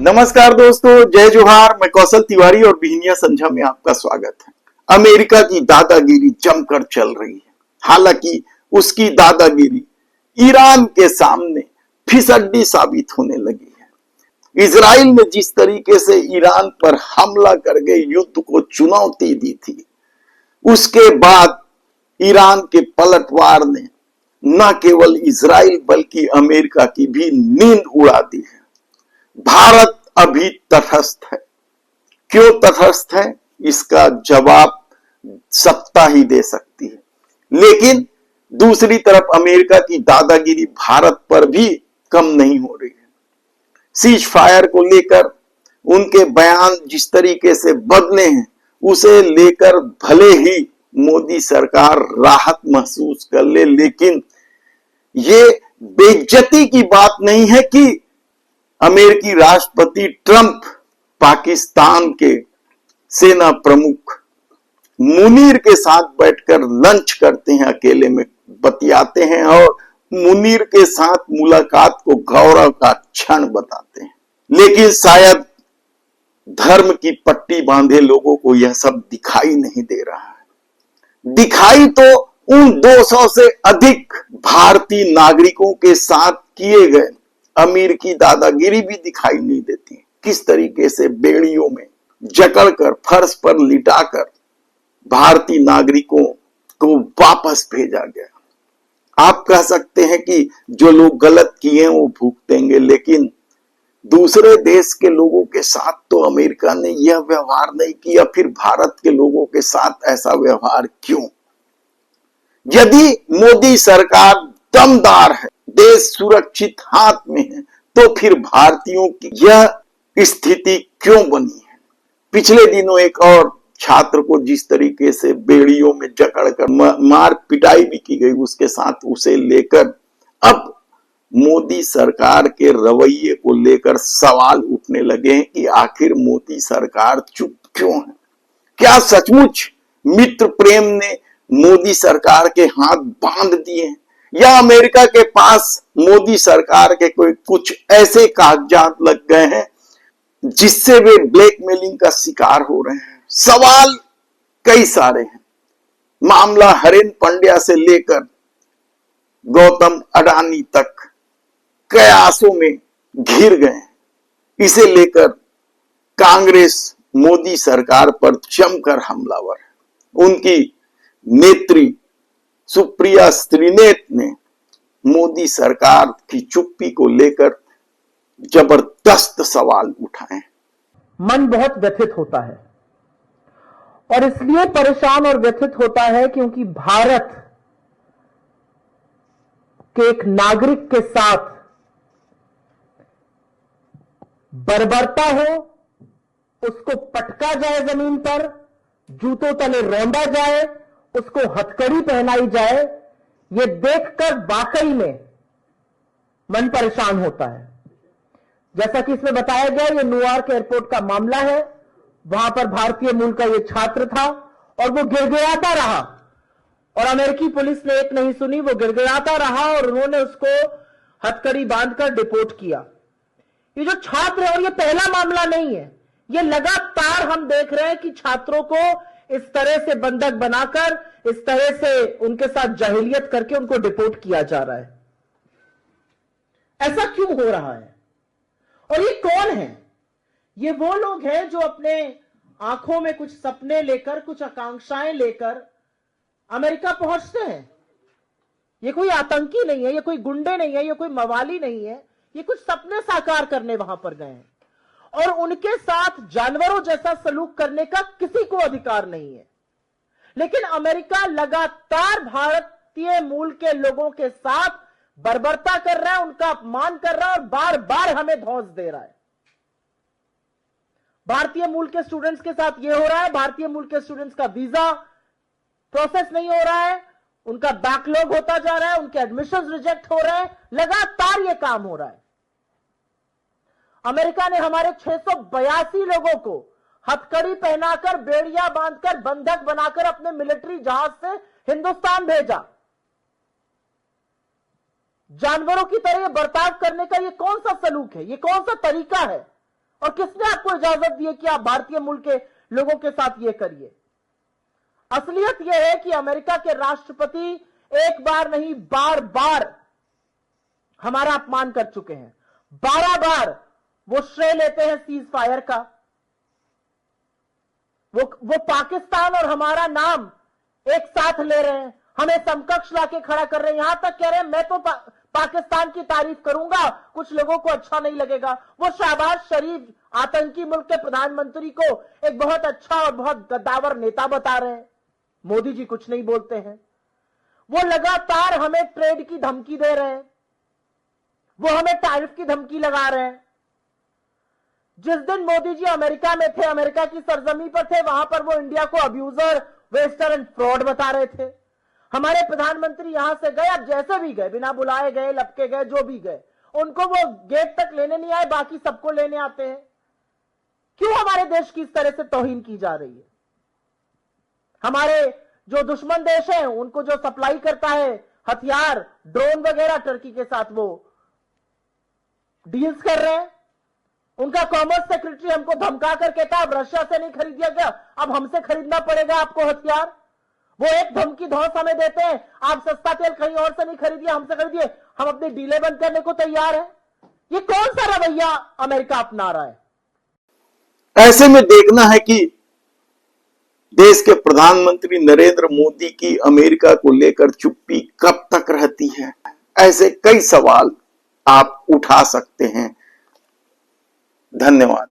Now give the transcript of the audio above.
नमस्कार दोस्तों, जय जोहार। मैं कौशल तिवारी और बिहनिया संझा में आपका स्वागत है। अमेरिका की दादागिरी जमकर चल रही है। हालांकि उसकी दादागिरी ईरान के सामने फिसड्डी साबित होने लगी है। इजराइल ने जिस तरीके से ईरान पर हमला करके युद्ध को चुनौती दी थी, उसके बाद ईरान के पलटवार ने न केवल इजराइल बल्कि अमेरिका की भी नींद उड़ा दी है। भारत अभी तटस्थ है। क्यों तटस्थ है, इसका जवाब सत्ता ही दे सकती है। लेकिन दूसरी तरफ अमेरिका की दादागिरी भारत पर भी कम नहीं हो रही है। सीज फायर को लेकर उनके बयान जिस तरीके से बदले हैं, उसे लेकर भले ही मोदी सरकार राहत महसूस कर ले, लेकिन ये बेइज्जती की बात नहीं है कि अमेरिकी राष्ट्रपति ट्रंप पाकिस्तान के सेना प्रमुख मुनीर के साथ बैठकर लंच करते हैं, अकेले में बतियाते हैं और मुनीर के साथ मुलाकात को गौरव का क्षण बताते हैं। लेकिन शायद धर्म की पट्टी बांधे लोगों को यह सब दिखाई नहीं दे रहा है। दिखाई तो उन 200 से अधिक भारतीय नागरिकों के साथ किए गए अमेरिकी दादागिरी भी दिखाई नहीं देती। किस तरीके से बेड़ियों में जकड़कर फर्श पर लिटाकर भारतीय नागरिकों को वापस भेजा गया। आप कह सकते हैं कि जो लोग गलत किए हैं वो भुगतेंगे, लेकिन दूसरे देश के लोगों के साथ तो अमेरिका ने यह व्यवहार नहीं किया। फिर भारत के लोगों के साथ ऐसा व्यवहार क्यों? यदि मोदी सरकार दमदार है, देश सुरक्षित हाथ में है, तो फिर भारतीयों की यह स्थिति क्यों बनी है? पिछले दिनों एक और छात्र को जिस तरीके से बेड़ियों में जकड़कर मार पिटाई भी की गई, उसके साथ उसे लेकर अब मोदी सरकार के रवैये को लेकर सवाल उठने लगे हैं कि आखिर मोदी सरकार चुप क्यों है? क्या सचमुच मित्र प्रेम ने मोदी सरकार के हाथ बांध दिए हैं, या अमेरिका के पास मोदी सरकार के कोई कुछ ऐसे कागजात लग गए हैं जिससे वे ब्लैकमेलिंग का शिकार हो रहे हैं? सवाल कई सारे हैं। मामला हरेन पंड्या से लेकर गौतम अडानी तक कयासों में घिर गए। इसे लेकर कांग्रेस मोदी सरकार पर जमकर हमलावर है। उनकी नेत्री सुप्रिया श्रीनेत ने मोदी सरकार की चुप्पी को लेकर जबरदस्त सवाल उठाए। मन बहुत व्यथित होता है और इसलिए परेशान और व्यथित होता है क्योंकि भारत के एक नागरिक के साथ बर्बरता हो, उसको पटका जाए, जमीन पर जूतों तले रौंदा जाए, उसको हथकड़ी पहनाई जाए, यह देखकर वाकई में मन परेशान होता है। जैसा कि इसमें बताया गया, यह न्यूयॉर्क एयरपोर्ट का मामला है। वहां पर भारतीय मूल का यह छात्र था और वो गिड़गिड़ाता रहा और अमेरिकी पुलिस ने एक नहीं सुनी। वो गिड़गिड़ाता रहा और उन्होंने उसको हथकड़ी बांधकर डिपोर्ट किया। ये जो छात्र है, और ये पहला मामला नहीं है, ये लगातार हम देख रहे हैं कि छात्रों को इस तरह से बंधक बनाकर, इस तरह से उनके साथ जाहिलियत करके उनको डिपोर्ट किया जा रहा है। ऐसा क्यों हो रहा है? और ये कौन है? ये वो लोग हैं जो अपने आंखों में कुछ सपने लेकर, कुछ आकांक्षाएं लेकर अमेरिका पहुंचते हैं। ये कोई आतंकी नहीं है, ये कोई गुंडे नहीं है, ये कोई मवाली नहीं है। ये कुछ सपने साकार करने वहां पर गए हैं और उनके साथ जानवरों जैसा सलूक करने का किसी को अधिकार नहीं है। लेकिन अमेरिका लगातार भारतीय मूल के लोगों के साथ बर्बरता कर रहा है, उनका अपमान कर रहा है और बार बार हमें धौंस दे रहा है। भारतीय मूल के स्टूडेंट्स के साथ यह हो रहा है। भारतीय मूल के स्टूडेंट्स का वीजा प्रोसेस नहीं हो रहा है, उनका बैकलॉग होता जा रहा है, उनके एडमिशंस रिजेक्ट हो रहे हैं। लगातार यह काम हो रहा है। अमेरिका ने हमारे 682 लोगों को हथकड़ी पहनाकर, बेड़ियां बांधकर, बंधक बनाकर अपने मिलिट्री जहाज से हिंदुस्तान भेजा। जानवरों की तरह बर्ताव करने का यह कौन सा सलूक है? यह कौन सा तरीका है? और किसने आपको इजाजत दी है कि आप भारतीय मूल के लोगों के साथ ये करिए? असलियत यह है कि अमेरिका के राष्ट्रपति एक बार नहीं, बार बार हमारा अपमान कर चुके हैं। 12 बार वो श्रेय लेते हैं सीज फायर का। वो पाकिस्तान और हमारा नाम एक साथ ले रहे हैं, हमें समकक्ष लाके खड़ा कर रहे हैं। यहां तक कह रहे हैं मैं तो पाकिस्तान की तारीफ करूंगा, कुछ लोगों को अच्छा नहीं लगेगा। वो शहबाज शरीफ आतंकी मुल्क के प्रधानमंत्री को एक बहुत अच्छा और बहुत गद्दावर नेता बता रहे हैं। मोदी जी कुछ नहीं बोलते हैं। वो लगातार हमें ट्रेड की धमकी दे रहे हैं, वो हमें टैरिफ की धमकी लगा रहे हैं। जिस दिन मोदी जी अमेरिका में थे, अमेरिका की सरजमी पर थे, वहां पर वो इंडिया को अब्यूजर, वेस्टर एंड फ्रॉड बता रहे थे। हमारे प्रधानमंत्री यहां से गए, अब जैसे भी गए, बिना बुलाए गए, लपके गए, जो भी गए, उनको वो गेट तक लेने नहीं आए, बाकी सबको लेने आते हैं। क्यों हमारे देश की इस तरह से तौहीन की जा रही है? हमारे जो दुश्मन देश हैं, उनको जो सप्लाई करता है हथियार, ड्रोन वगैरह, टर्की के साथ वो डील्स कर रहे हैं। उनका कॉमर्स सेक्रेटरी हमको धमका कर कहता है अब रशिया से नहीं खरीदिया गया, अब हमसे खरीदना पड़ेगा आपको हथियार। वो एक धमकी धौंस हमें देते हैं, आप सस्ता तेल कहीं और से नहीं खरीदिए, हमसे खरीदिए, हम अपनी डीलें बंद करने को तैयार हैं। ये कौन सा रवैया अमेरिका अपना रहा है? ऐसे में देखना है कि देश के प्रधानमंत्री नरेंद्र मोदी की अमेरिका को लेकर चुप्पी कब तक रहती है। ऐसे कई सवाल आप उठा सकते हैं। धन्यवाद।